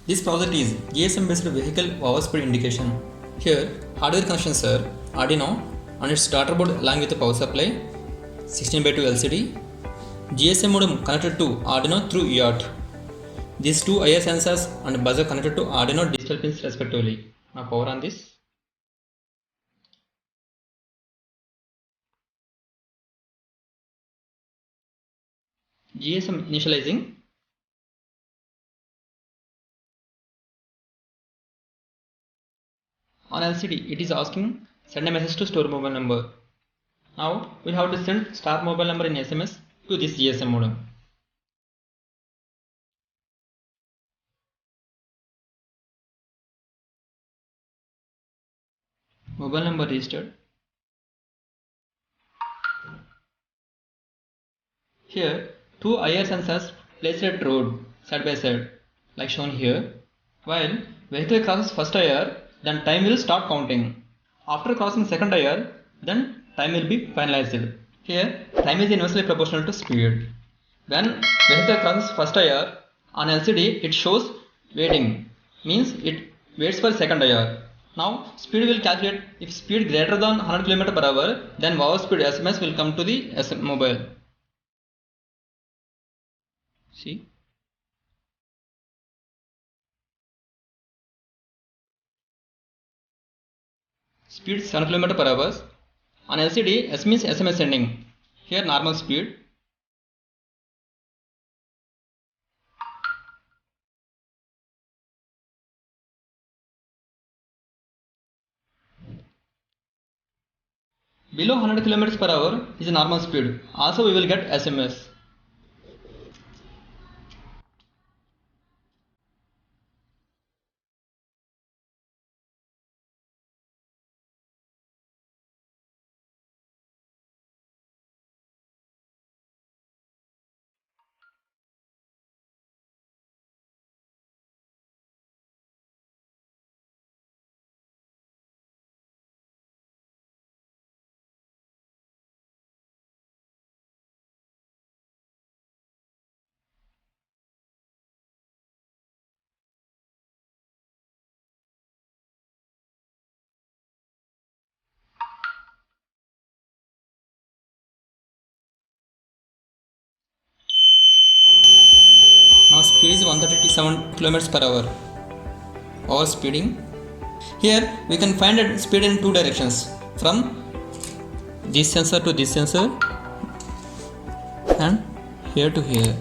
This project is GSM based vehicle power speed indication. Here, hardware connections are Arduino and its daughter board along with the power supply, 16:2 LCD, GSM modem connected to Arduino through EART. These two IR sensors and buzzer connected to Arduino digital pins respectively. Now power on this. GSM initializing. On LCD, it is asking send a message to store mobile number. Now we have to send star mobile number in SMS to this GSM modem. Mobile number registered. Here, two IR sensors placed at road side by side, like shown here. While vehicle crosses first IR, then time will start counting. After crossing second IR, then time will be finalized. Here, time is inversely proportional to speed. When vehicle crosses first IR, on LCD it shows waiting, means it waits for second IR. Now speed will calculate. If speed greater than 100 km/h, then power speed SMS will come to the mobile. See. Speed 7 km/h. On LCD, S means SMS sending. Here normal speed. Below 100 km/h is normal speed. Also we will get SMS. Now speed is 137 km/h. Over speeding. Here we can find speed in two directions, from this sensor to this sensor and here to here.